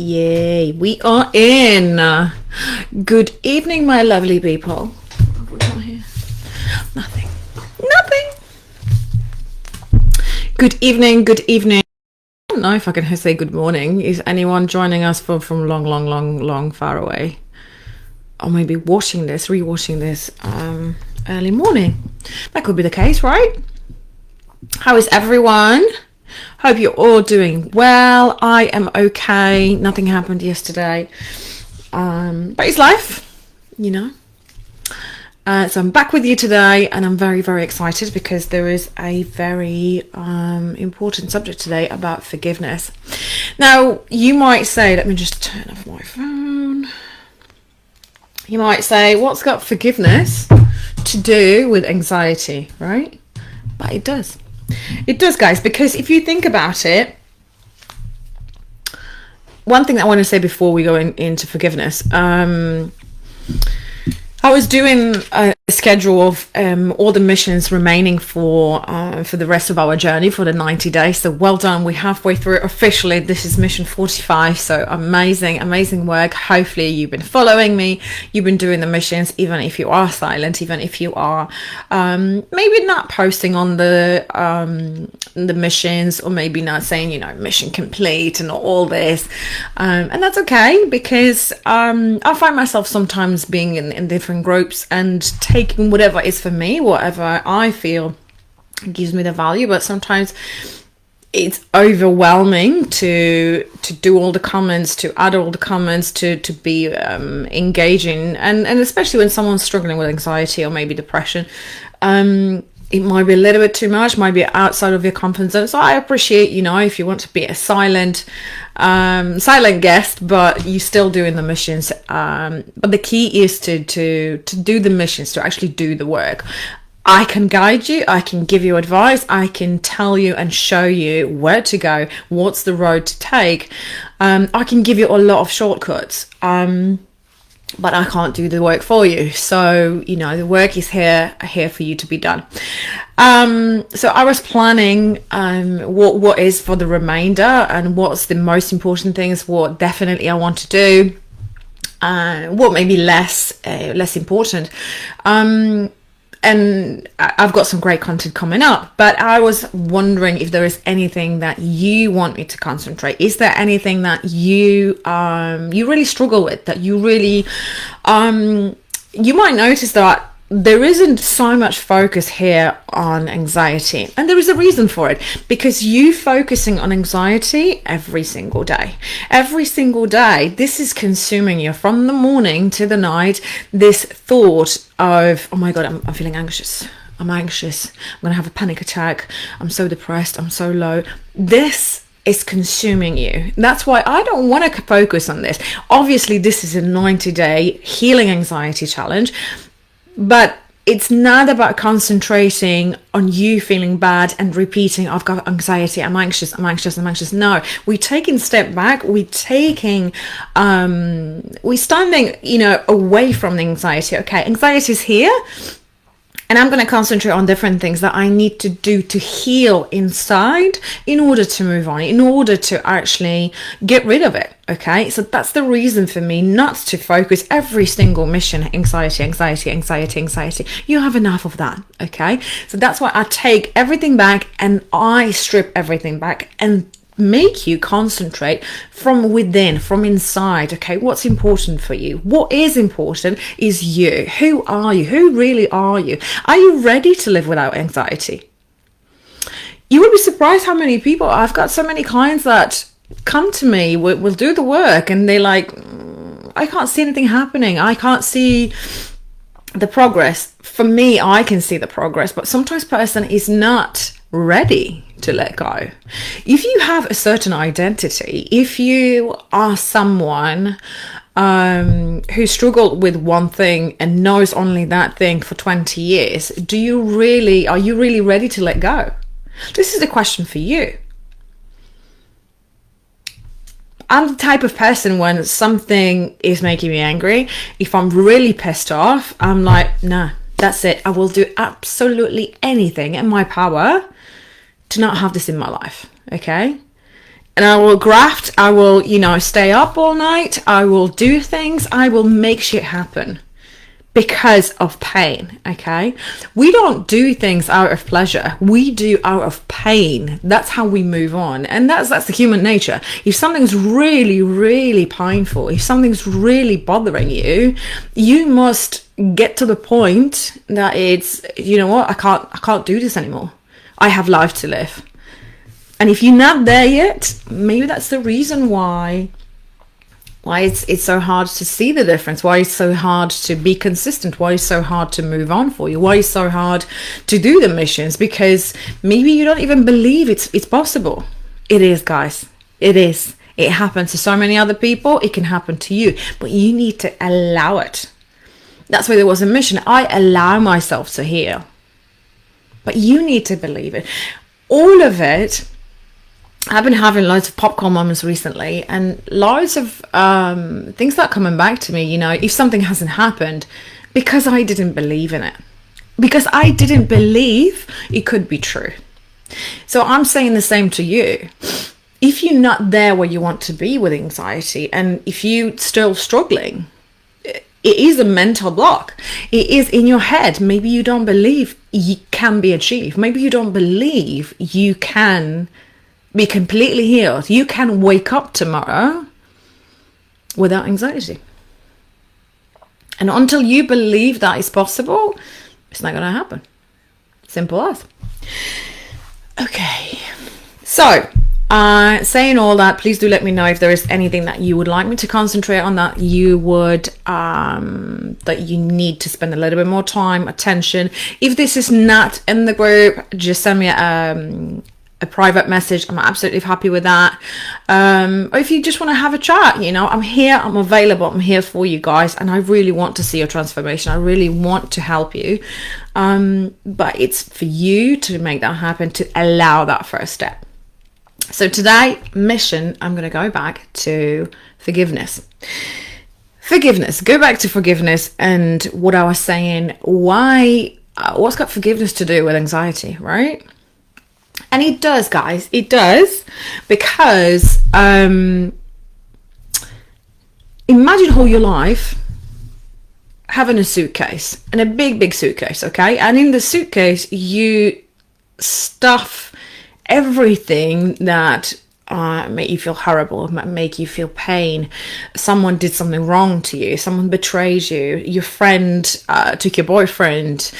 Yay, we are in. Good evening, my lovely people. What's on here? Nothing. Good evening, good evening. I don't know if I can say good morning. Is anyone joining us from long far away? Or maybe rewatching this early morning. That could be the case, right? How is everyone? Hope you're all doing well. I am okay. Nothing happened yesterday. But it's life, you know. So I'm back with you today, and I'm very, very excited because there is a very important subject today about forgiveness. Now, you might say, let me just turn off my phone. You might say, what's got forgiveness to do with anxiety, right? But it does. It does, guys, because if you think about it, one thing that I want to say before we go into forgiveness, I was doing a schedule of all the missions remaining for the rest of our journey for the 90 days. So well done. We're halfway through it officially. This is mission 45. So amazing work. Hopefully you've been following me. You've been doing the missions, even if you are silent, even if you are maybe not posting on the missions, or maybe not saying, mission complete and all this. And that's okay, because I find myself sometimes being in different groups and taking whatever is for me, whatever I feel gives me the value, but sometimes it's overwhelming to do all the comments, to add all the comments, to be engaging, and especially when someone's struggling with anxiety or maybe depression. It might be a little bit too much, might be outside of your comfort zone. So I appreciate, if you want to be a silent guest, but you're still doing the missions. But the key is to do the missions, to actually do the work. I can guide you, I can give you advice, I can tell you and show you where to go, what's the road to take. I can give you a lot of shortcuts. But I can't do the work for you. So, the work is here for you to be done. So I was planning what is for the remainder, and what's the most important things, what definitely I want to do, what may be less important. And I've got some great content coming up, but I was wondering if there is anything that you want me to concentrate. Is there anything that you really struggle with, that you really, you might notice that there isn't so much focus here on anxiety, and there is a reason for it, because you focusing on anxiety every single day, this is consuming you from the morning to the night. This thought of, oh my God, I'm feeling anxious. I'm going to have a panic attack. I'm so depressed. I'm so low. This is consuming you. That's why I don't want to focus on this. Obviously, this is a 90-day healing anxiety challenge. But it's not about concentrating on you feeling bad and repeating, I've got anxiety, I'm anxious. No, we're taking a step back. We're standing, away from the anxiety. Okay, anxiety is here. And I'm going to concentrate on different things that I need to do to heal inside in order to move on, in order to actually get rid of it. Okay, so that's the reason for me not to focus every single mission, anxiety. You have enough of that. Okay, so that's why I take everything back and I strip everything back and make you concentrate from within, from inside. Okay, what's important for you? What is important is you. Who are you? Who really are you? Are you ready to live without anxiety? You would be surprised how many people, I've got so many clients that come to me, will do the work, and they're like, I can't see anything happening. I can't see the progress. For me, I can see the progress, but sometimes person is not ready to let go. If you have a certain identity, if you are someone who struggled with one thing and knows only that thing for 20 years, are you really ready to let go? This is a question for you. I'm the type of person, when something is making me angry, if I'm really pissed off, I'm like, nah, that's it. I will do absolutely anything in my power to not have this in my life. Okay? And I will graft, I will, stay up all night, I will do things, I will make shit happen because of pain, okay? We don't do things out of pleasure, we do out of pain. That's how we move on. And that's the human nature. If something's really, really painful, if something's really bothering you, you must get to the point that it's, you know what, I can't do this anymore. I have life to live. And if you're not there yet, maybe that's the reason why it's so hard to see the difference, why it's so hard to be consistent, why it's so hard to move on for you, why it's so hard to do the missions, because maybe you don't even believe it's possible. It is, guys. It is. It happens to so many other people. It can happen to you, but you need to allow it. That's why there was a mission. I allow myself to heal, but you need to believe it. All of it. I've been having loads of popcorn moments recently, and loads of things that are coming back to me, if something hasn't happened, because I didn't believe in it. Because I didn't believe it could be true. So I'm saying the same to you. If you're not there where you want to be with anxiety, and if you're still struggling, it is a mental block. It is in your head. Maybe you don't believe it can be achieved. Maybe you don't believe you can be completely healed. You can wake up tomorrow without anxiety. And until you believe that is possible, it's not going to happen. Simple as. Okay. So, saying all that, please do let me know if there is anything that you would like me to concentrate on, that you would, that you need to spend a little bit more time, attention. If this is not in the group, just send me a private message. I'm absolutely happy with that. Or if you just want to have a chat, I'm here, I'm available, I'm here for you guys, and I really want to see your transformation. I really want to help you. But it's for you to make that happen, to allow that first step. So today, mission, I'm going to go back to forgiveness. Go back to forgiveness, and what I was saying, what's got forgiveness to do with anxiety, right? And it does, guys. It does, because imagine all your life having a suitcase, and a big suitcase, okay? And in the suitcase, you stuff everything that make you feel horrible, make you feel pain. Someone did something wrong to you. Someone betrayed you. Your friend took your boyfriend.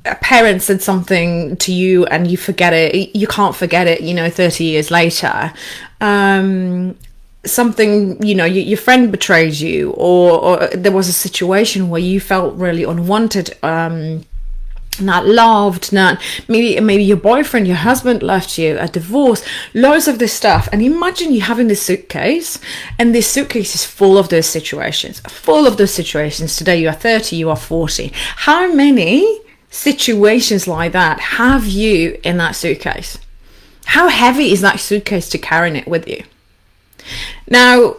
A parent said something to you and you forget it. You can't forget it, 30 years later. Something, your friend betrayed you, or there was a situation where you felt really unwanted, not loved, maybe your boyfriend, your husband left you, a divorce, loads of this stuff. And imagine you having this suitcase, and this suitcase is full of those situations. Today you are 30, you are 40. How many situations like that have you in that suitcase? How heavy is that suitcase to carrying it with you? Now,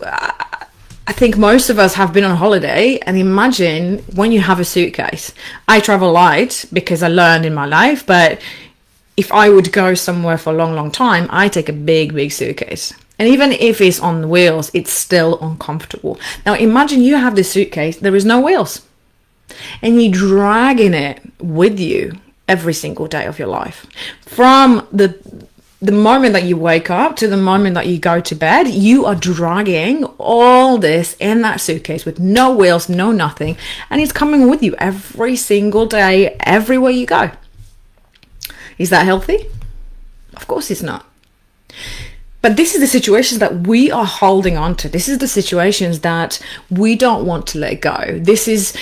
I think most of us have been on holiday, and imagine when you have a suitcase. I travel light because I learned in my life, but if I would go somewhere for a long time, I take a big suitcase. And even if it's on wheels, it's still uncomfortable. Now imagine you have this suitcase, there is no wheels, and you're dragging it with you every single day of your life. From the moment that you wake up to the moment that you go to bed, you are dragging all this in that suitcase with no wheels, no nothing, and it's coming with you every single day, everywhere you go. Is that healthy? Of course it's not. But this is the situations that we are holding on to. This is the situations that we don't want to let go. This is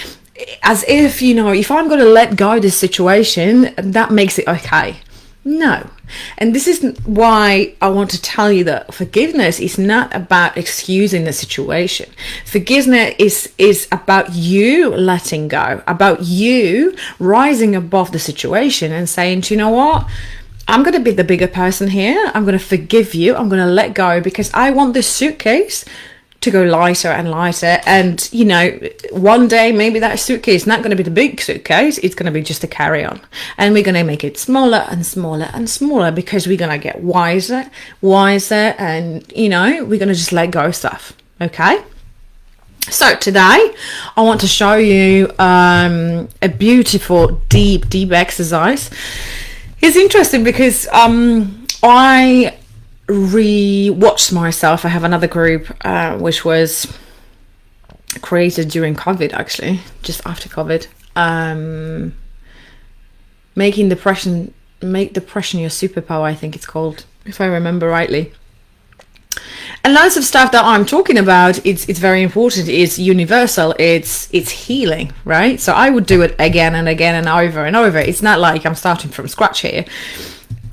as if, if I'm going to let go of this situation, that makes it okay. No. And this is why I want to tell you that forgiveness is not about excusing the situation. Forgiveness is about you letting go, about you rising above the situation and saying, do you know what? I'm going to be the bigger person here. I'm going to forgive you. I'm going to let go because I want this suitcase to go lighter and lighter. And, you know, one day maybe that suitcase is not going to be the big suitcase, it's going to be just a carry-on. And we're going to make it smaller and smaller and smaller, because we're going to get wiser, and, you know, we're going to just let go of stuff. Okay? So today I want to show you a beautiful, deep exercise. It's interesting because I re-watched myself. I have another group which was created during COVID, actually, just after COVID. Make depression your superpower, I think it's called, if I remember rightly. And loads of stuff that I'm talking about, it's very important, it's universal, it's healing, right? So I would do it again and again and over and over. It's not like I'm starting from scratch here.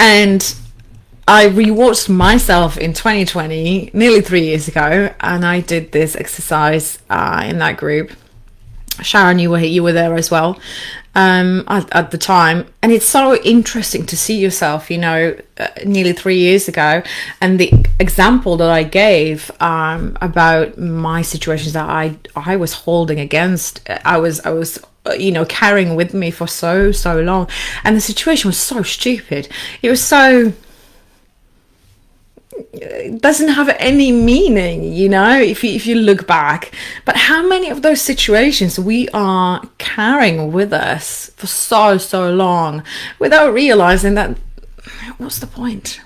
And I rewatched myself in 2020, nearly 3 years ago, and I did this exercise in that group. Sharon, you were there as well at the time, and it's so interesting to see yourself, you know, nearly 3 years ago, and the example that I gave about my situations that I was holding against, I was you know, carrying with me for so long, and the situation was so stupid. It was so, it doesn't have any meaning, you know, if you look back. But how many of those situations we are carrying with us for so long without realizing that, what's the point?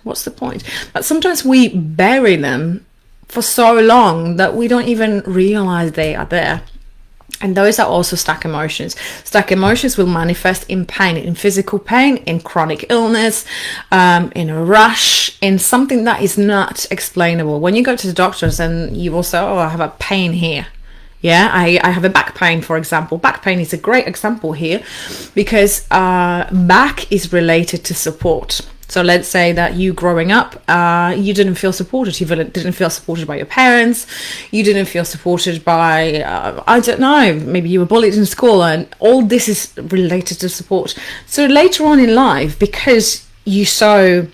But sometimes we bury them for so long that we don't even realize they are there. And those are also stuck emotions. Stuck emotions will manifest in pain, in physical pain, in chronic illness, in a rush, in something that is not explainable. When you go to the doctors and you will say, oh, I have a pain here. Yeah, I have a back pain, for example. Back pain is a great example here, because back is related to support. So let's say that you growing up, you didn't feel supported. You didn't feel supported by your parents. You didn't feel supported by, I don't know, maybe you were bullied in school, and all this is related to support. So later on in life, because you so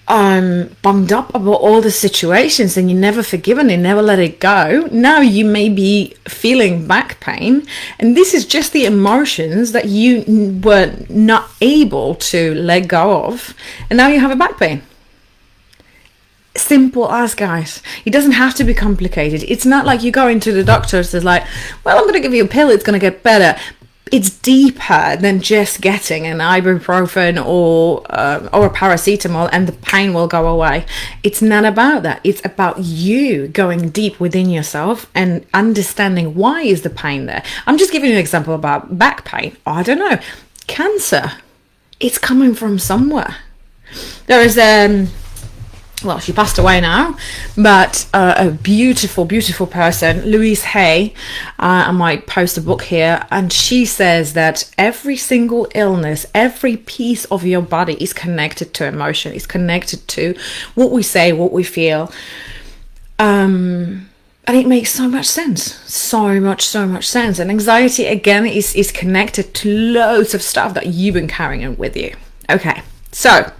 bummed up about all the situations and you never forgiven it, never let it go, now you may be feeling back pain, and this is just the emotions that you were not able to let go of, and now you have a back pain. Simple as, guys. It doesn't have to be complicated. It's not like you go into the doctors, it's like, well, I'm going to give you a pill, it's going to get better. It's deeper than just getting an ibuprofen or a paracetamol and the pain will go away. It's not about that. It's about you going deep within yourself and understanding, why is the pain there. I'm just giving you an example about back pain. I don't know, cancer. It's coming from somewhere. There is well, she passed away now, but a beautiful person, Louise Hay. I might post a book here, and she says that every single illness, every piece of your body is connected to emotion, is connected to what we say, what we feel. And it makes so much sense, so much sense. And anxiety, again, is connected to loads of stuff that you've been carrying with you. Okay, so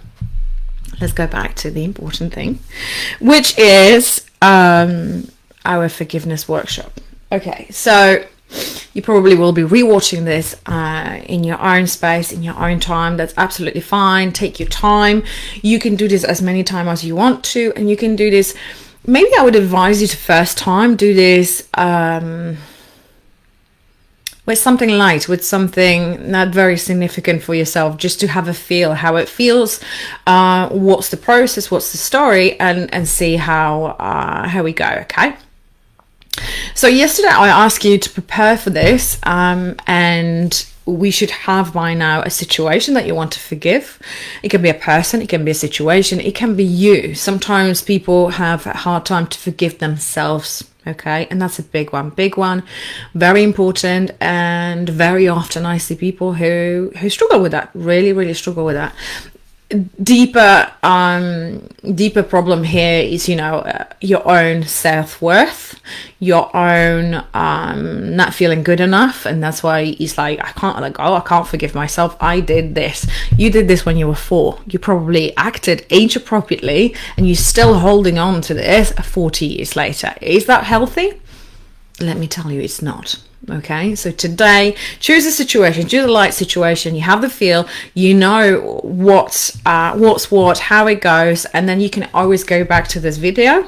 let's go back to the important thing, which is our forgiveness workshop. Okay, so you probably will be rewatching this in your own space, in your own time. That's absolutely fine. Take your time. You can do this as many times as you want to, and you can do this. Maybe I would advise you to first time do this with something light, with something not very significant for yourself, just to have a feel how it feels, what's the process, what's the story, and see how we go. Okay, so yesterday I asked you to prepare for this, and we should have by now a situation that you want to forgive. It can be a person, it can be a situation, it can be you. Sometimes people have a hard time to forgive themselves. Okay, and that's a big one, very important, and very often I see people who struggle with that, really struggle with that. deeper problem here is, your own self-worth, your own not feeling good enough. And that's why he's like, I can't let go, I can't forgive myself. I did this. You did this when you were 4. You probably acted age appropriately, and you're still holding on to this 40 years later. Is that healthy? Let me tell you, it's not. Okay, so today, choose a situation, choose a light situation. You have the feel, you know what's what, how it goes, and then you can always go back to this video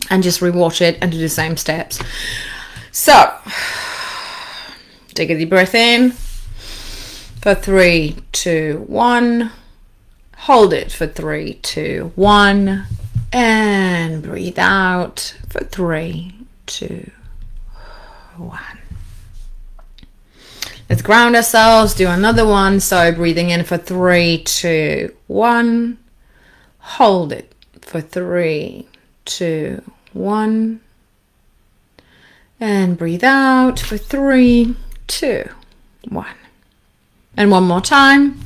and just rewatch it and do the same steps. So, take a deep breath in for 3, 2, 1. Hold it for 3, 2, 1, and breathe out for 3, 2, 1. Let's ground ourselves, do another one. So breathing in for 3, 2, 1. Hold it for 3, 2, 1. And breathe out for 3, 2, 1. And one more time.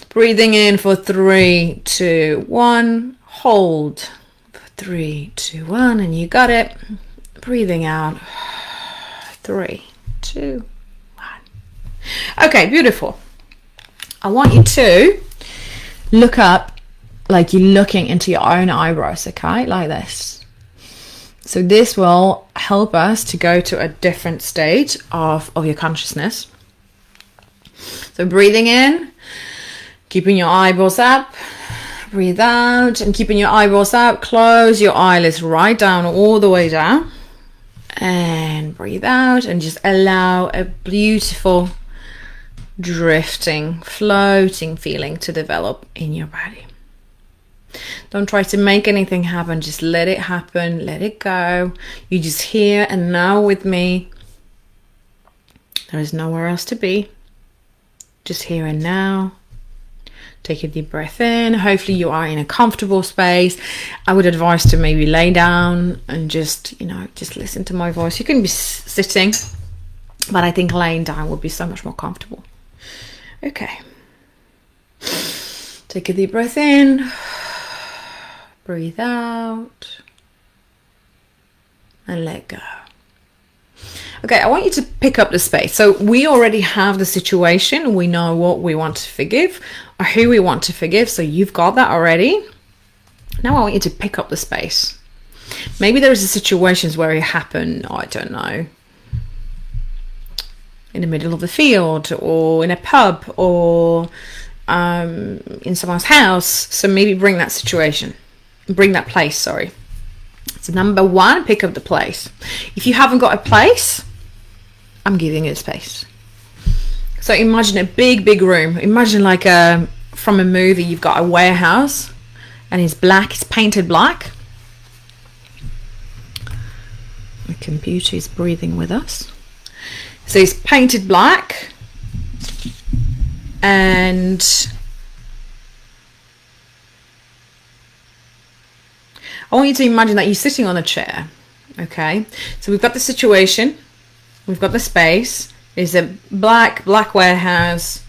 Breathing in for 3, 2, 1. Hold for 3, 2, 1. And you got it. Breathing out. 3, 2, 1. Okay, beautiful. I want you to look up like you're looking into your own eyebrows, okay? Like this. So this will help us to go to a different state of your consciousness. So breathing in, keeping your eyeballs up. Breathe out and keeping your eyeballs up. Close your eyelids right down, all the way down. And breathe out and just allow a beautiful drifting, floating feeling to develop in your body. Don't try to make anything happen. Just let it happen. Let it go. You just here and now with me. There is nowhere else to be. Just here and now. Take a deep breath in. Hopefully you are in a comfortable space. I would advise to maybe lay down and just listen to my voice. You can be sitting, but I think laying down would be so much more comfortable. Okay. Take a deep breath in. Breathe out. And let go. Okay, I want you to pick up the space. So we already have the situation. We know what we want to forgive or who we want to forgive. So you've got that already. Now I want you to pick up the space. Maybe there's situations where it happened, I don't know, in the middle of the field or in a pub or in someone's house. So maybe bring that place, sorry. So number 1, pick up the place. If you haven't got a place, I'm giving you space. So imagine a big room. Imagine like from a movie, you've got a warehouse and it's black, it's painted black. The computer is breathing with us. So it's painted black and I want you to imagine that you're sitting on a chair, okay? So we've got the situation, we've got the space, there's a black warehouse,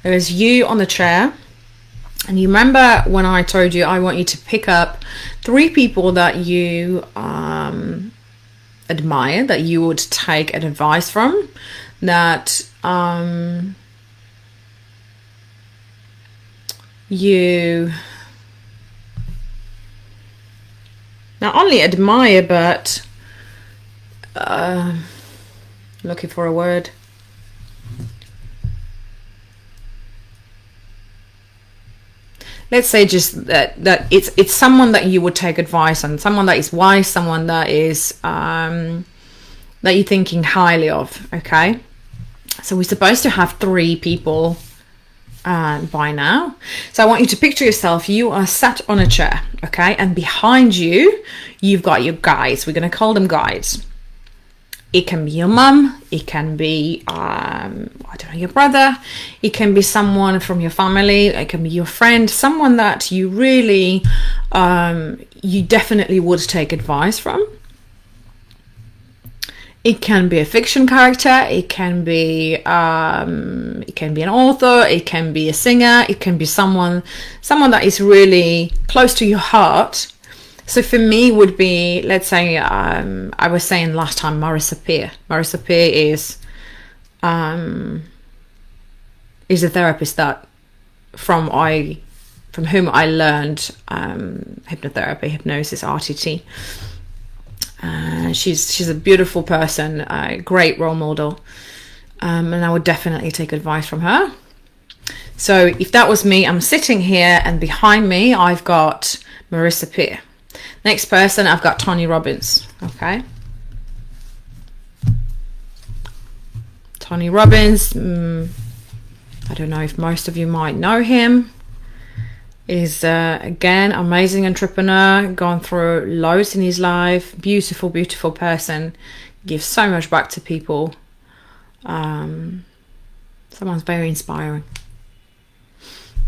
there's you on the chair, and you remember when I told you I want you to pick up 3 people that you admire, that you would take advice from, that you not only admire, but looking for a word. Let's say just that it's someone that you would take advice on, someone that is wise, someone that is that you're thinking highly of. Okay, so we're supposed to have 3 people by now. So I want you to picture yourself, you are sat on a chair, okay, and behind you you've got your guides. We're going to call them guides. It can be your mum, it can be I don't know, your brother, it can be someone from your family, it can be your friend, someone that you really you definitely would take advice from. It can be a fiction character, it can be an author, it can be a singer, it can be someone that is really close to your heart. So for me would be, let's say, I was saying last time, Marissa Peer. Marissa Peer is a therapist that from whom I learned hypnotherapy, hypnosis, RTT. She's a beautiful person, a great role model, and I would definitely take advice from her. So if that was me, I'm sitting here and behind me I've got Marissa Peer. Next person, I've got Tony Robbins. Okay, Tony Robbins, I don't know if most of you might know him. Is again, amazing entrepreneur, gone through loads in his life, beautiful person, gives so much back to people. Someone's very inspiring.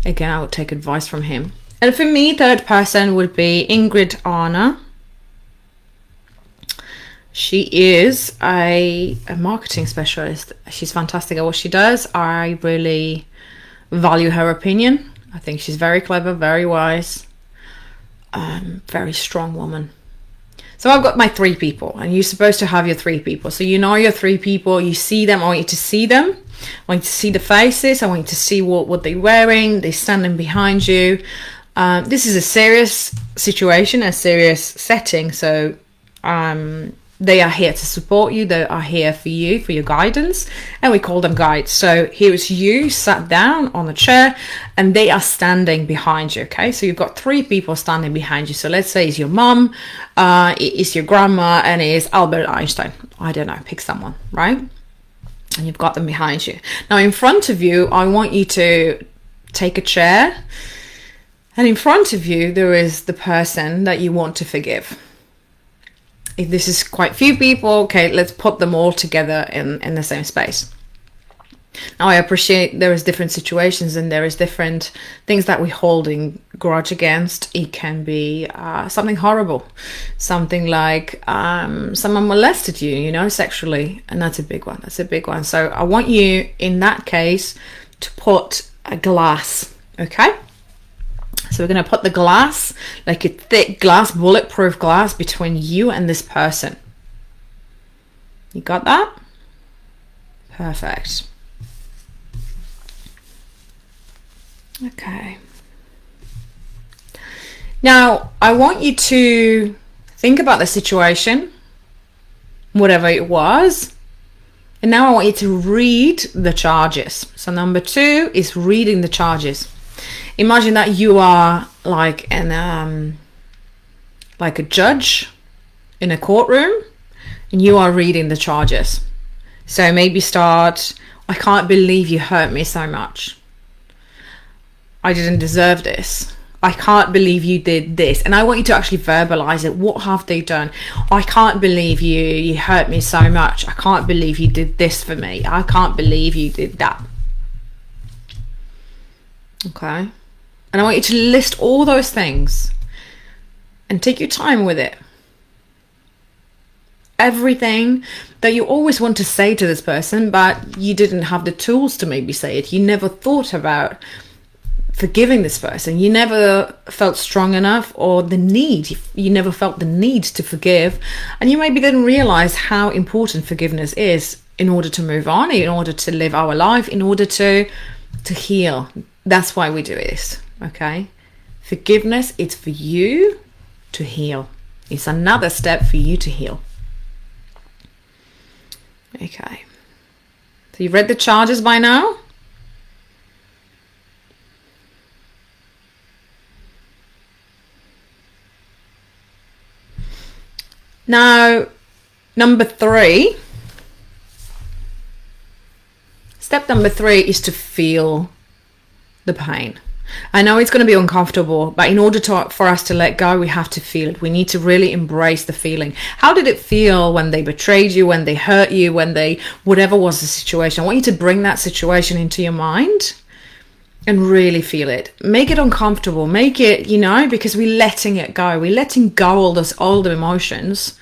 Again, I would take advice from him. And for me, third person would be Ingrid Arna. She is a marketing specialist. She's fantastic at what she does. I really value her opinion. I think she's very clever, very wise, very strong woman. So I've got my 3 people, and you're supposed to have your 3 people. So you know your 3 people, you see them, I want you to see them. I want you to see the faces, I want you to see what they're wearing, they're standing behind you. This is a serious situation, a serious setting, so they are here to support you, they are here for you, for your guidance, and we call them guides. So here is you sat down on a chair and they are standing behind you. Okay, so you've got 3 people standing behind you. So let's say it's your mum, it's your grandma, and it's Albert Einstein. I don't know, pick someone, right? And you've got them behind you. Now in front of you, I want you to take a chair, and in front of you there is the person that you want to forgive. If this is quite few people, okay, let's put them all together in the same space. Now I appreciate there is different situations and there is different things that we're holding grudge against. It can be something horrible, something like someone molested you, sexually, and that's a big one. So I want you in that case to put a glass, okay? So we're going to put the glass, like a thick glass, bulletproof glass, between you and this person. You got that? Perfect. Okay. Now, I want you to think about the situation, whatever it was. And now I want you to read the charges. So number 2 is reading the charges. Imagine that you are like a judge in a courtroom and you are reading the charges. So maybe start, I can't believe you hurt me so much. I didn't deserve this. I can't believe you did this. And I want you to actually verbalize it. What have they done? I can't believe you hurt me so much. I can't believe you did this for me. I can't believe you did that. Okay. And I want you to list all those things and take your time with it. Everything that you always want to say to this person, but you didn't have the tools to maybe say it. You never thought about forgiving this person. You never felt strong enough, or the need. You never felt the need to forgive. And you maybe didn't realize how important forgiveness is in order to move on, in order to live our life, in order to heal. That's why we do this. Okay, forgiveness, it's for you to heal. It's another step for you to heal. Okay, so you've read the charges by now. Now, number 3, step number 3 is to feel the pain. I know it's going to be uncomfortable, but in order for us to let go, we have to feel it. We need to really embrace the feeling. How did it feel when they betrayed you, when they hurt you, whatever was the situation? I want you to bring that situation into your mind and really feel it. Make it uncomfortable. Make it, because we're letting it go. We're letting go all the emotions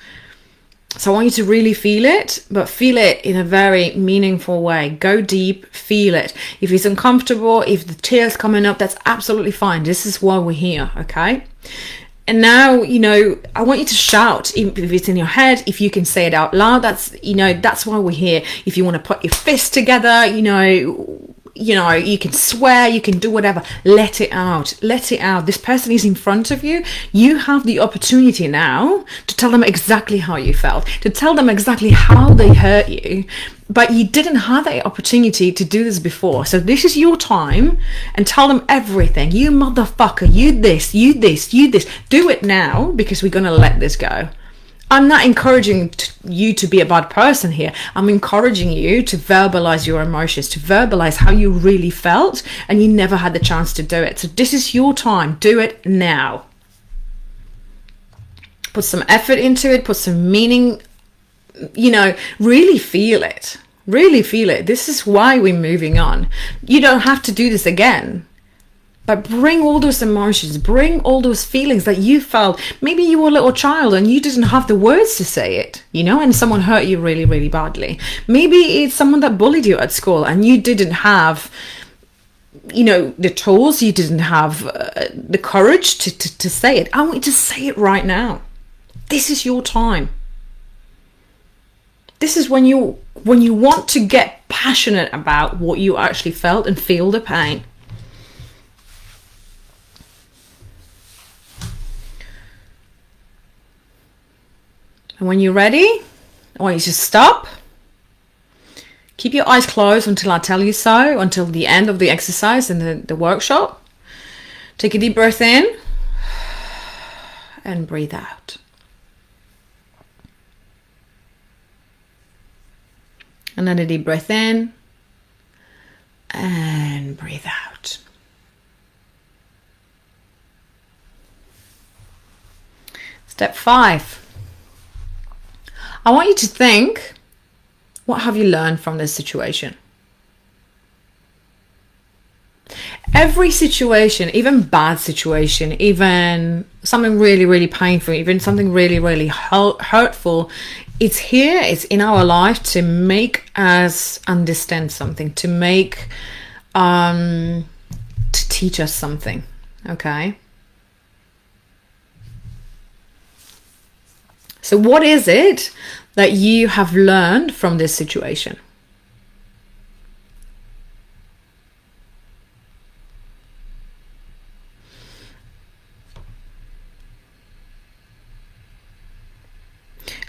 So I want you to really feel it, but feel it in a very meaningful way. Go deep, feel it. If it's uncomfortable, if the tears coming up, that's absolutely fine. This is why we're here, okay? And now, I want you to shout, if it's in your head, if you can say it out loud, that's why we're here. If you want to put your fist together, you can swear, you can do whatever. Let it out. Let it out. This person is in front of you. You have the opportunity now to tell them exactly how you felt, to tell them exactly how they hurt you. But you didn't have that opportunity to do this before. So this is your time, and tell them everything. You motherfucker, you this, you this, you this. Do it now, because we're going to let this go. I'm not encouraging you to be a bad person here. I'm encouraging you to verbalize your emotions, to verbalize how you really felt, and you never had the chance to do it. So this is your time. Do it now. Put some effort into it. Put some meaning. Really feel it. Really feel it. This is why we're moving on. You don't have to do this again. But bring all those emotions, bring all those feelings that you felt. Maybe you were a little child and you didn't have the words to say it, and someone hurt you really, really badly. Maybe it's someone that bullied you at school and you didn't have, the tools, you didn't have the courage to say it. I want you to say it right now. This is your time. This is when you want to get passionate about what you actually felt and feel the pain. And when you're ready, I want you to stop. Keep your eyes closed until I tell you so, until the end of the exercise and the workshop. Take a deep breath in and breathe out. Another deep breath in and breathe out. Step 5. I want you to think, what have you learned from this situation? Every situation, even bad situation, even something really, really painful, even something really, really hurtful, it's here, it's in our life to make us understand something, to make, to teach us something, okay? So what is it that you have learned from this situation?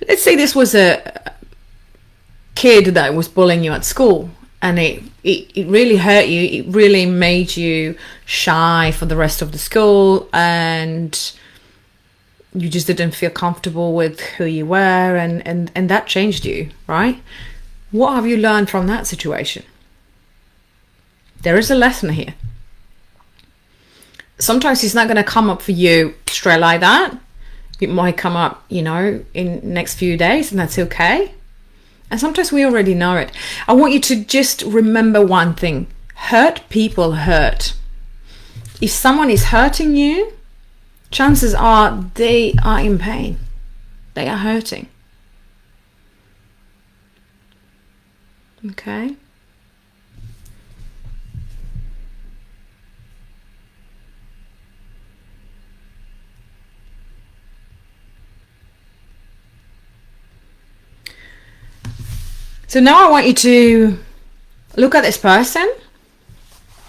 Let's say this was a kid that was bullying you at school, and it really hurt you. It really made you shy for the rest of the school, and you just didn't feel comfortable with who you were, and that changed you, right? What have you learned from that situation? There is a lesson here. Sometimes it's not going to come up for you straight like that. It might come up, in next few days, and that's okay. And sometimes we already know it. I want you to just remember one thing. Hurt people hurt. If someone is hurting you, chances are they are in pain. They are hurting. Okay? So now I want you to look at this person.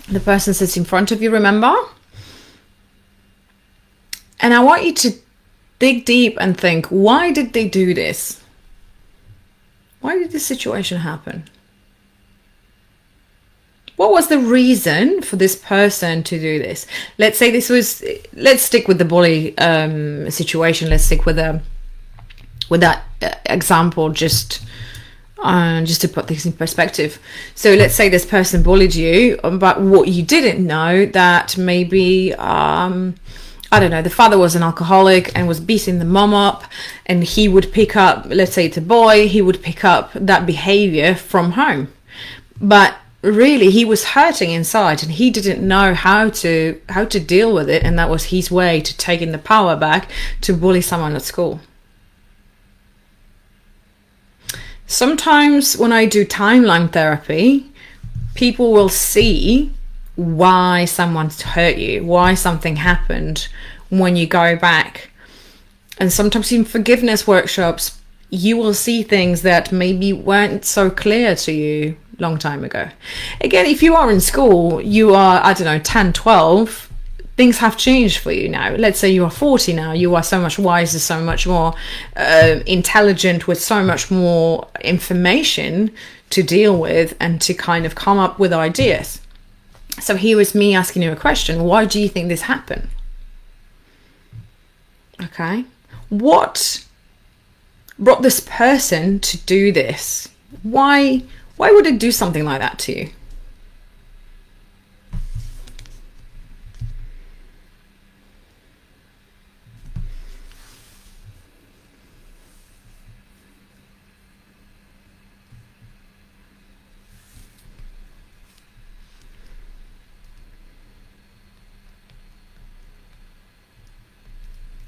The person sits in front of you, remember? And I want you to dig deep and think, why did they do this? Why did this situation happen? What was the reason for this person to do this? Let's say let's stick with the bully situation. Let's stick with that example, just to put things in perspective. So let's say this person bullied you, but what you didn't know, that maybe, I don't know, the father was an alcoholic and was beating the mom up, and he would pick up, let's say it's a boy, he would pick up that behavior from home. But really he was hurting inside, and he didn't know how to deal with it, and that was his way to taking the power back to bully someone at school. Sometimes when I do timeline therapy, people will see why someone's hurt you, why something happened when you go back. And sometimes in forgiveness workshops, you will see things that maybe weren't so clear to you long time ago. Again, if you are in school, you are, I don't know, 10, 12, things have changed for you now. Let's say you are 40 now, you are so much wiser, so much more intelligent, with so much more information to deal with and to kind of come up with ideas. So here is me asking you a question. Why do you think this happened? Okay. What brought this person to do this? Why would it do something like that to you?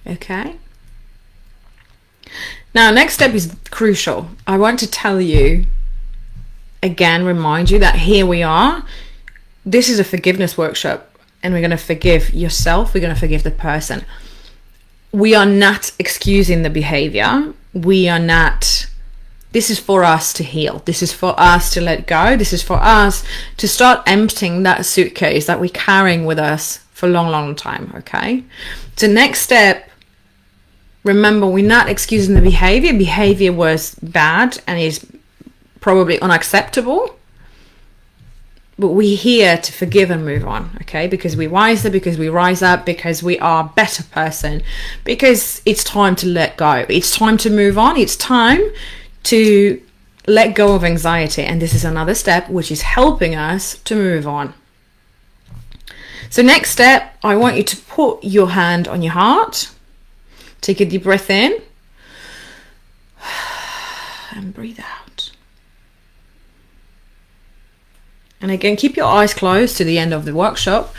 Okay. Now, next step is crucial. I want to tell you, again, remind you that here we are. This is a forgiveness workshop, and we're going to forgive yourself. We're going to forgive the person. We are not excusing the behavior. We are not. This is for us to heal. This is for us to let go. This is for us to start emptying that suitcase that we're carrying with us for a long, long time. Okay. So next step, remember, we're not excusing the behavior. Behavior was bad and is probably unacceptable. But we're here to forgive and move on, okay? Because we're wiser, because we rise up, because we are a better person, because it's time to let go. It's time to move on. It's time to let go of anxiety. And this is another step which is helping us to move on. So next step, I want you to put your hand on your heart. Take a deep breath in and breathe out. And again, keep your eyes closed to the end of the workshop.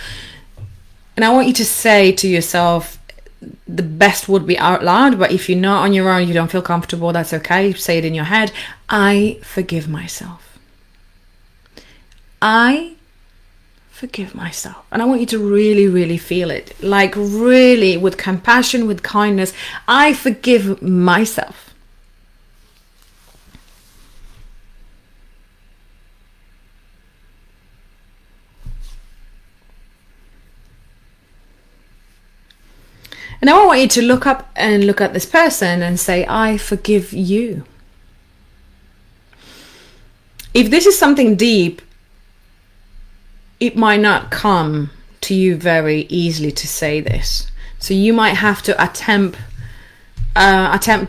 And I want you to say to yourself, the best would be out loud, but if you're not on your own, you don't feel comfortable, that's okay. Say it in your head. I forgive myself. I forgive myself. And I want you to really, really feel it. Like really, with compassion, with kindness. I forgive myself. And now I want you to look up and look at this person and say, I forgive you. If this is something deep, it might not come to you very easily to say this. So you might have to attempt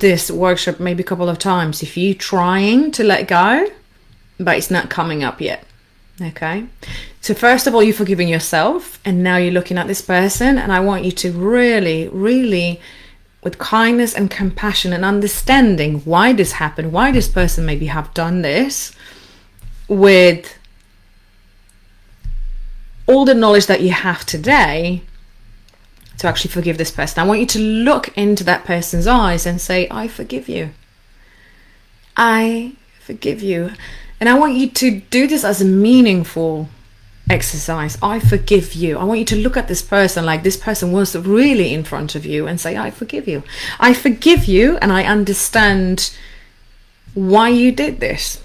this workshop maybe a couple of times if you're trying to let go, but it's not coming up yet. Okay. So first of all, you're forgiving yourself, and now you're looking at this person, and I want you to really, really, with kindness and compassion and understanding why this happened, why this person maybe have done this, with all the knowledge that you have today, to actually forgive this person. I want you to look into that person's eyes and say, I forgive you. I forgive you. And I want you to do this as a meaningful exercise. I forgive you. I want you to look at this person like this person was really in front of you and say, I forgive you. I forgive you, and I understand why you did this.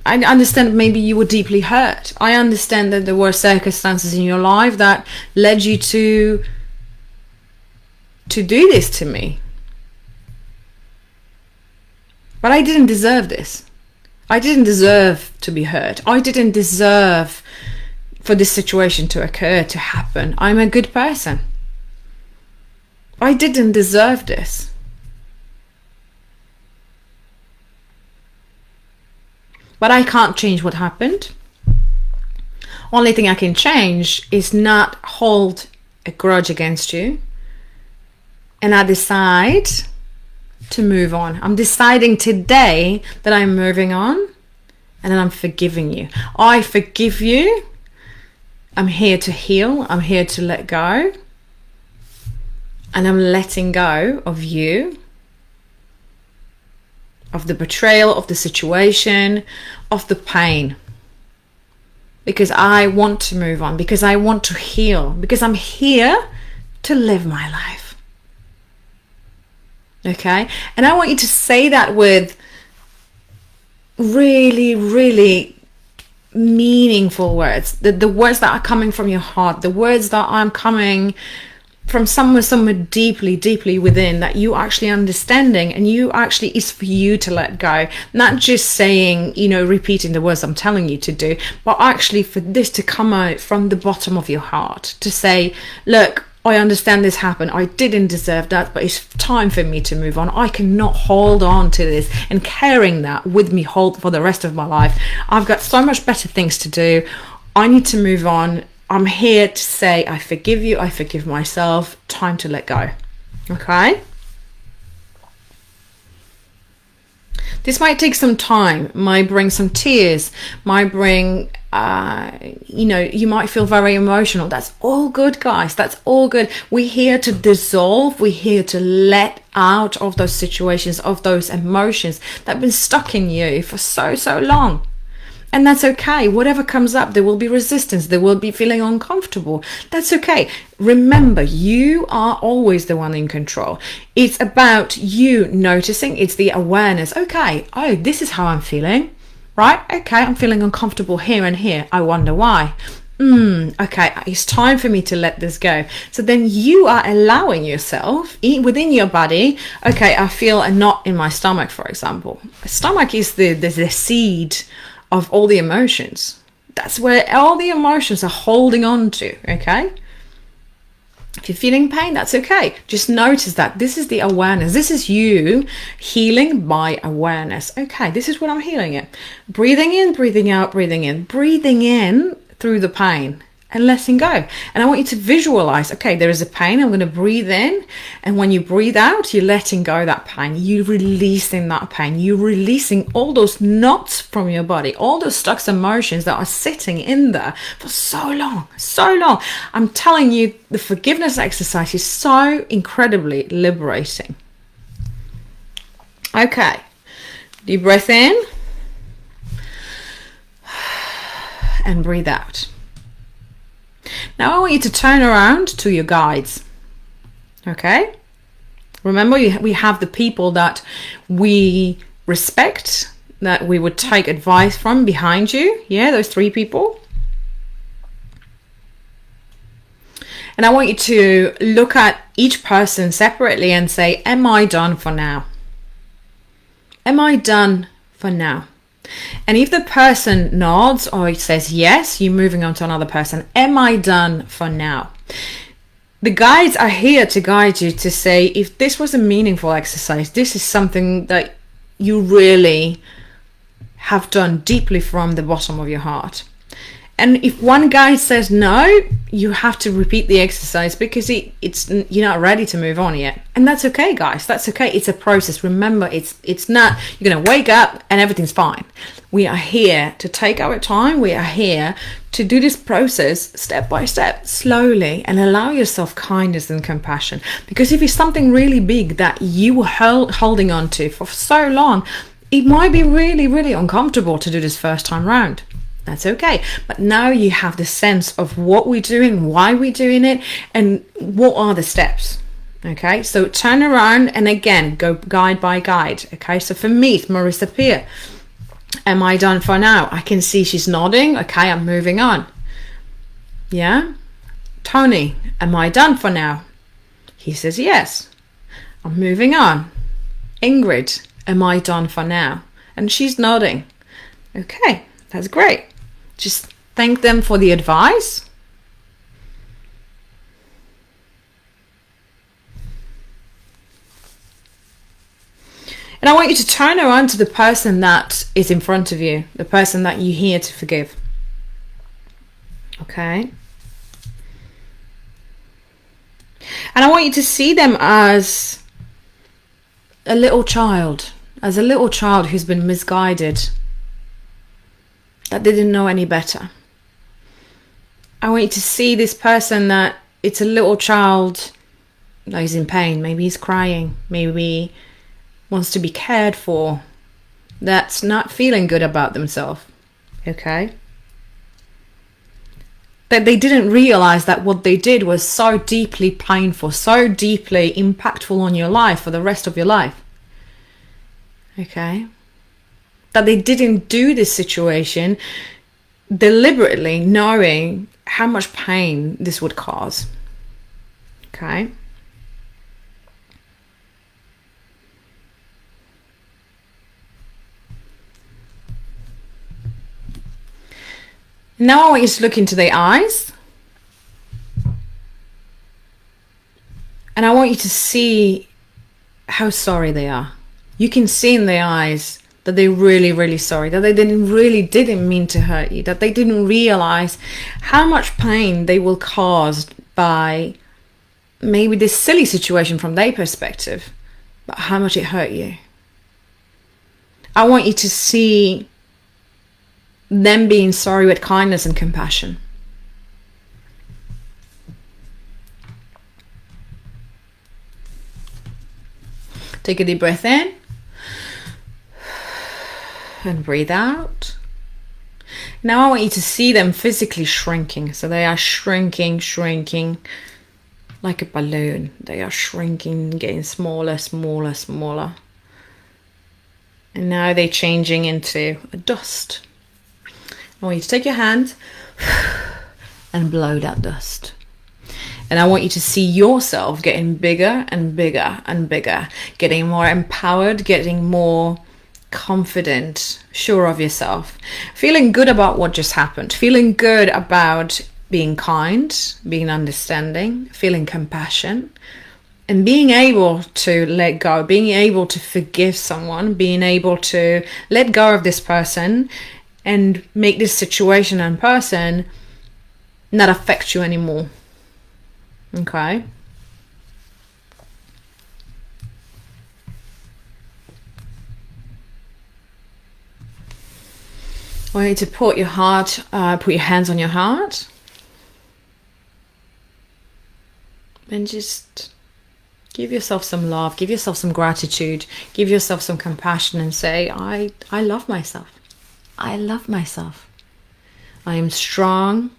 I understand maybe you were deeply hurt. I understand that there were circumstances in your life that led you to do this to me. But I didn't deserve this. I didn't deserve to be hurt. I didn't deserve for this situation to occur, to happen. I'm a good person. I didn't deserve this. But I can't change what happened. Only thing I can change is not hold a grudge against you. And I decide to move on. I'm deciding today that I'm moving on, and then I'm forgiving you. I forgive you. I'm here to heal. I'm here to let go. And I'm letting go of you. of the betrayal, of the situation, of the pain. Because I want to move on, because I want to heal, because I'm here to live my life. Okay? And I want you to say that with really, really meaningful words. The words that are coming from your heart, the words that are coming from somewhere deeply, deeply within, that you actually understanding, and you actually, is for you to let go. Not just saying, repeating the words I'm telling you to do, but actually for this to come out from the bottom of your heart, to say, look, I understand this happened. I didn't deserve that, but it's time for me to move on. I cannot hold on to this and carrying that with me hold for the rest of my life. I've got so much better things to do. I need to move on. I'm here to say, I forgive you. I forgive myself. Time to let go. Okay? This might take some time, might bring some tears, might bring, you might feel very emotional. That's all good, guys. That's all good. We're here to dissolve. We're here to let out of those situations, of those emotions that have been stuck in you for so long. And that's okay. Whatever comes up, there will be resistance. There will be feeling uncomfortable. That's okay. Remember, you are always the one in control. It's about you noticing. It's the awareness. Okay. Oh, this is how I'm feeling. Right? Okay. I'm feeling uncomfortable here and here. I wonder why. Okay. It's time for me to let this go. So then you are allowing yourself within your body. Okay. I feel a knot in my stomach, for example. Stomach is the seed of all the emotions. That's where all the emotions are holding on to, okay? If you're feeling pain, that's okay. Just notice that this is the awareness. This is you healing by awareness. Okay, this is what I'm healing it. Breathing in, breathing out, breathing in. Breathing in through the pain and letting go. And I want you to visualize, okay, there is a pain. I'm going to breathe in. And when you breathe out, you're letting go of that pain. You're releasing that pain. You're releasing all those knots from your body, all those stuck emotions that are sitting in there for so long. I'm telling you, the forgiveness exercise is so incredibly liberating. Okay. Deep breath in. And breathe out. Now I want you to turn around to your guides. Okay? Remember, we have the people that we respect, that we would take advice from behind you. Yeah, those 3 people. And I want you to look at each person separately and say, am I done for now? Am I done for now? And if the person nods or says yes, you're moving on to another person. Am I done for now? The guides are here to guide you to say, if this was a meaningful exercise, this is something that you really have done deeply from the bottom of your heart. And if one guide says no, you have to repeat the exercise because you're not ready to move on yet. And that's okay, guys. That's okay. It's a process. Remember, it's not, you're going to wake up and everything's fine. We are here to take our time. We are here to do this process step by step, slowly, and allow yourself kindness and compassion. Because if it's something really big that you were holding on to for so long, it might be really, really uncomfortable to do this first time round. That's okay. But now you have the sense of what we're doing, why we're doing it, and what are the steps. Okay, so turn around and again, go guide by guide. Okay, so for me, it's Marissa Peer. Am I done for now? I can see she's nodding. Okay, I'm moving on. Yeah. Tony, am I done for now? He says yes. I'm moving on. Ingrid, am I done for now? And she's nodding. Okay, that's great. Just thank them for the advice. And I want you to turn around to the person that is in front of you, the person that you're here to forgive. Okay? And I want you to see them as a little child, who's been misguided, that didn't know any better. I want you to see this person that it's a little child that is in pain. Maybe he's crying. Maybe wants to be cared for. that's not feeling good about themselves, okay? That they didn't realize that what they did was so deeply painful, so deeply impactful on your life for the rest of your life, okay? That they didn't do this situation deliberately knowing how much pain this would cause, okay? Now I want you to look into their eyes. And I want you to see how sorry they are. You can see in their eyes that they're really, really sorry, that they didn't mean to hurt you, that they didn't realize how much pain they will cause by maybe this silly situation from their perspective, but how much it hurt you. I want you to see them being sorry with kindness and compassion. Take a deep breath in and breathe out. Now I want you to see them physically shrinking. So they are shrinking like a balloon. They are shrinking, getting smaller. And now they're changing into a dust. I want you to take your hand and blow that dust. And I want you to see yourself getting bigger and bigger and bigger, getting more empowered, getting more confident, sure of yourself, feeling good about what just happened, feeling good about being kind, being understanding, feeling compassion, and being able to let go, being able to forgive someone, being able to let go of this person and make this situation and person not affect you anymore. Okay? I want you to put your hands on your heart. And just give yourself some love, give yourself some gratitude, give yourself some compassion and say, I love myself. I love myself. I am strong.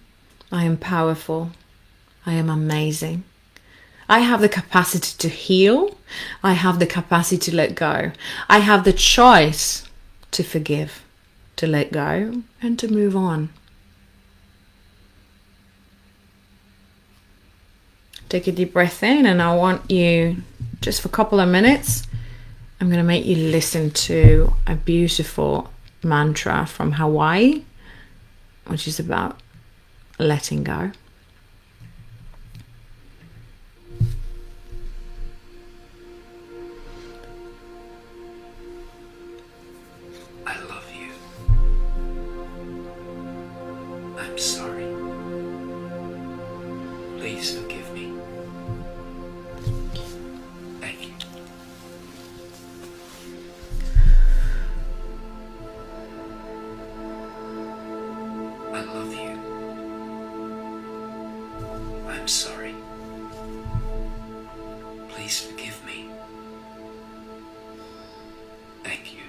I am powerful. I am amazing. I have the capacity to heal. I have the capacity to let go. I have the choice to forgive, to let go, and to move on. Take a deep breath in, and I want you, just for a couple of minutes, I'm going to make you listen to a beautiful mantra from Hawaii, which is about letting go. I love you. I'm sorry. Please forgive me. Thank you. I love you. I'm sorry. Please forgive me. Thank you.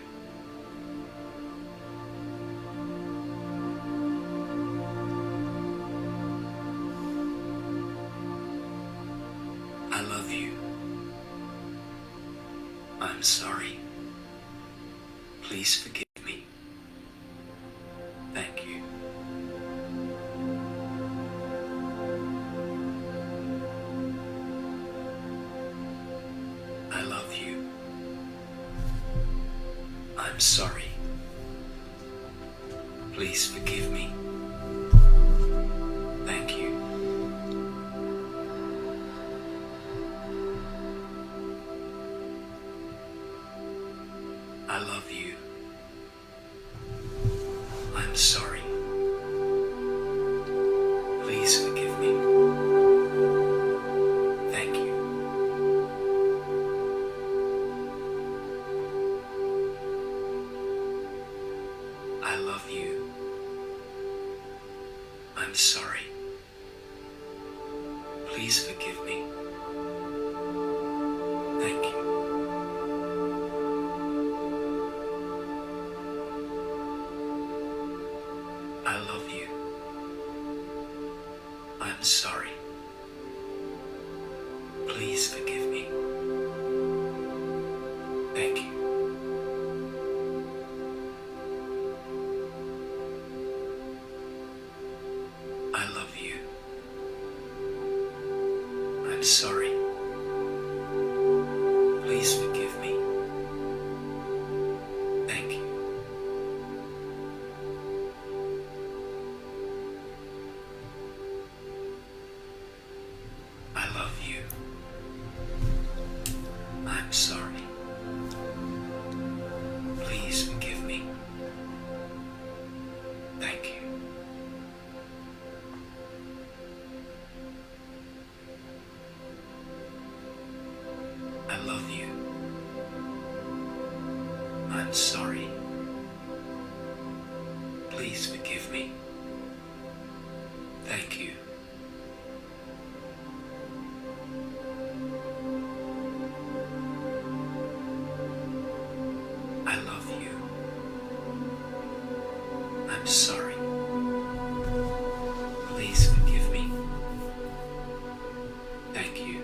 I love you. I'm sorry. Please forgive me. Thank you. I love you. I'm sorry. Please forgive me. Thank you. I love you. I'm sorry. Please forgive me. Thank you. I love you. I'm sorry. Please forgive me. Thank you. I love you. I'm sorry. Please forgive me. Thank you. I love you. I'm sorry. Please forgive me. Thank you. I love you. I'm sorry. Please forgive me. Thank you. I love you. I'm sorry. Please forgive me. Thank you. I love you. I'm sorry. Please forgive me. Thank you.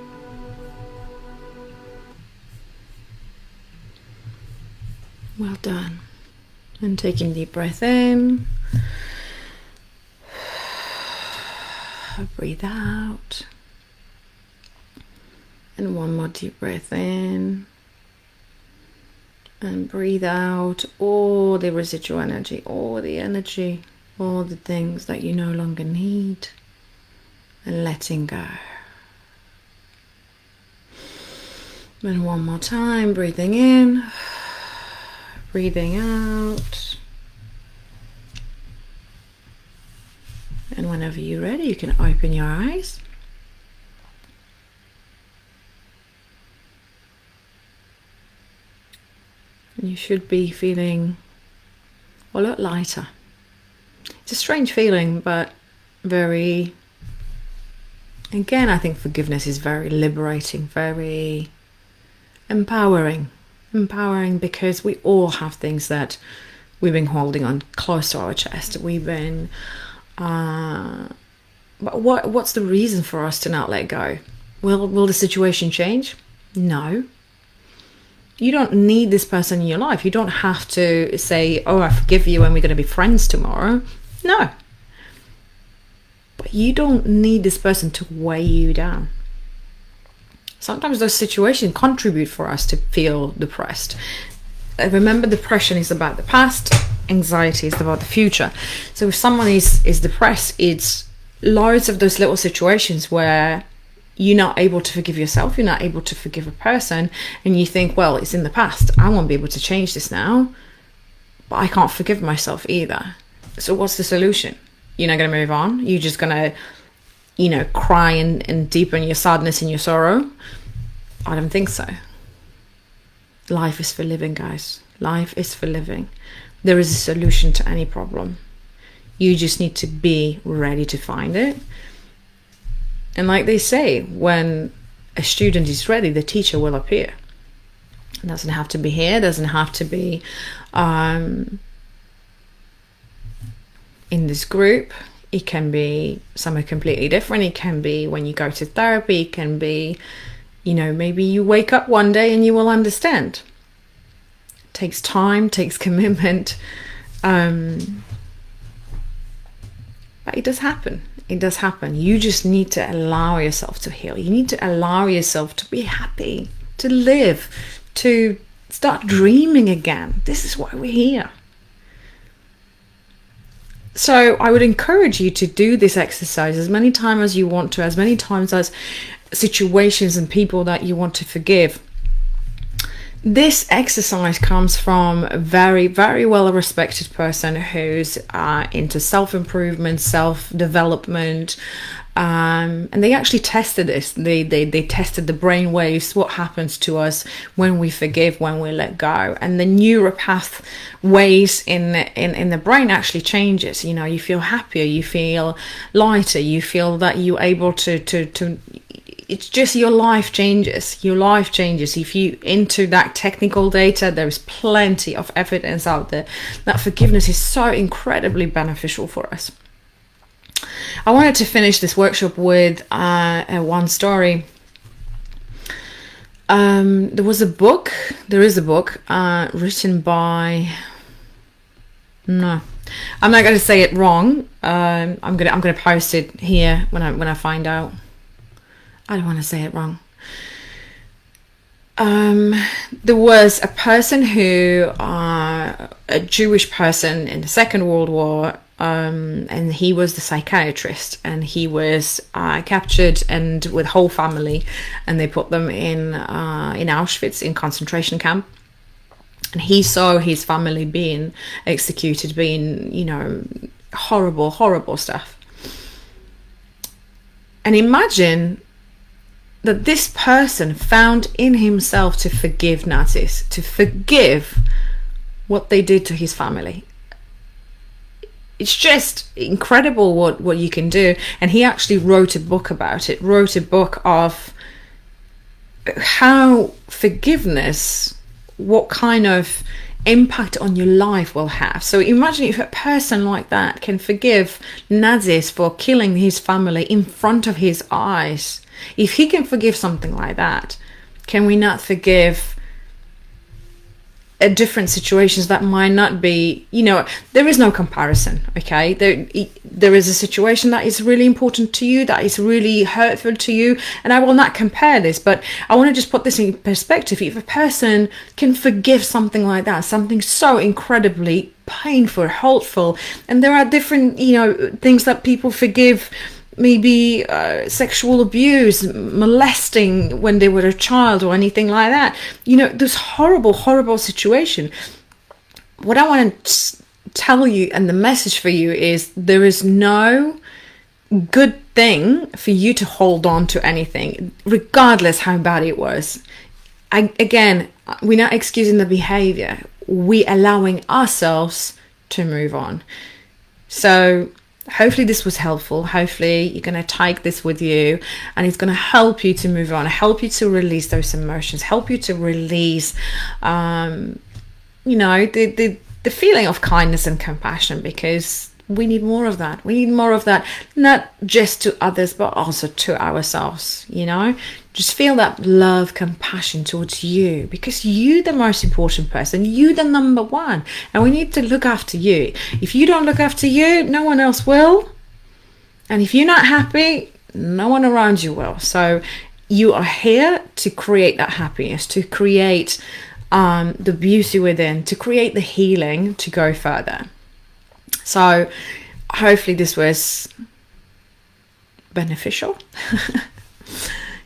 Well done. And taking a deep breath in. Breathe out. And one more deep breath in. And breathe out all the residual energy, all the things that you no longer need. And letting go. And one more time, breathing in. Breathing out. And whenever you're ready, you can open your eyes. And you should be feeling a lot lighter. It's a strange feeling, but very, again, I think forgiveness is very liberating, very empowering. Empowering because we all have things that we've been holding on close to our chest. We've been, but what's the reason for us to not let go? Will the situation change? No. You don't need this person in your life. You don't have to say, oh, I forgive you and we're going to be friends tomorrow. No. But you don't need this person to weigh you down. Sometimes those situations contribute for us to feel depressed. Remember, depression is about the past, anxiety is about the future. So if someone is depressed, it's loads of those little situations where you're not able to forgive yourself, you're not able to forgive a person, and you think, well, it's in the past, I won't be able to change this now, but I can't forgive myself either. So what's the solution? You're not going to move on? You're just going to, cry and deepen your sadness and your sorrow? I don't think so. Life is for living, guys. Life is for living. There is a solution to any problem. You just need to be ready to find it. And like they say, when a student is ready, the teacher will appear. It doesn't have to be here, doesn't have to be in this group. It can be somewhere completely different. It can be when you go to therapy. It can be, maybe you wake up one day and you will understand. It takes time, takes commitment. But it does happen. It does happen. You just need to allow yourself to heal. You need to allow yourself to be happy, to live, to start dreaming again. This is why we're here. So I would encourage you to do this exercise as many times as you want to, as many times as situations and people that you want to forgive. This exercise comes from a very, very well-respected person who's into self-improvement, self-development, and they actually tested this. They tested the brain waves, what happens to us when we forgive, when we let go, and the neuropath waves in the brain actually changes. You feel happier, you feel lighter, you feel that you're able to it's just your life changes. Your life changes. If you into that technical data, there is plenty of evidence out there that forgiveness is so incredibly beneficial for us. I wanted to finish this workshop with one story. There is a book written by, no, I'm not going to say it wrong. I'm gonna post it here when I find out. I don't want to say it wrong. There was a person who, a Jewish person in the Second World War, and he was the psychiatrist, and he was captured and with whole family, and they put them in Auschwitz, in concentration camp. And he saw his family being executed, being, horrible stuff. And imagine that this person found in himself to forgive Nazis, to forgive what they did to his family. It's just incredible what you can do. And he actually wrote a book about it, wrote a book of how forgiveness, what kind of impact on your life will have. So imagine if a person like that can forgive Nazis for killing his family in front of his eyes. If he can forgive something like that, can we not forgive different situations that might not be, there is no comparison, okay? There is a situation that is really important to you, that is really hurtful to you, and I will not compare this, but I want to just put this in perspective. If a person can forgive something like that, something so incredibly painful, hurtful, and there are different, things that people forgive, maybe sexual abuse, molesting when they were a child or anything like that. This horrible situation. What I want to tell you, and the message for you, is there is no good thing for you to hold on to anything, regardless how bad it was. Again, we're not excusing the behavior. We're allowing ourselves to move on. So hopefully this was helpful. Hopefully you're going to take this with you, and it's going to help you to move on, help you to release those emotions, help you to release the feeling of kindness and compassion, because we need more of that. We need more of that, not just to others, but also to ourselves. Just feel that love, compassion towards you, because you're the most important person. You're the number one, and we need to look after you. If you don't look after you, no one else will. And if you're not happy, no one around you will. So you are here to create that happiness, to create the beauty within, to create the healing, to go further. So hopefully this was beneficial.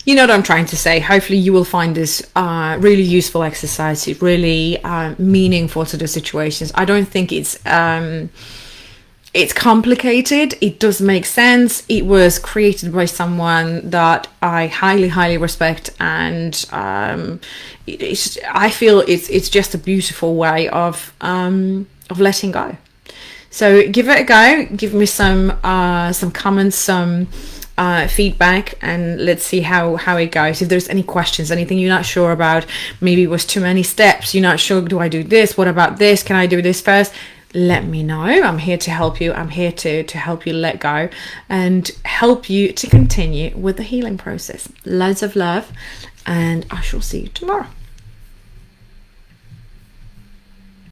You know what I'm trying to say. Hopefully you will find this really useful exercise, really meaningful to the situations. I don't think it's complicated. It does make sense. It was created by someone that I highly respect, and I feel it's just a beautiful way of letting go. So give it a go. Give me some comments, some feedback, and let's see how it goes. If there's any questions, anything you're not sure about, maybe it was too many steps, you're not sure, do I do this, what about this, can I do this first, let me know. I'm here to help you. I'm here to help you let go and help you to continue with the healing process. Loads of love, and I shall see you tomorrow.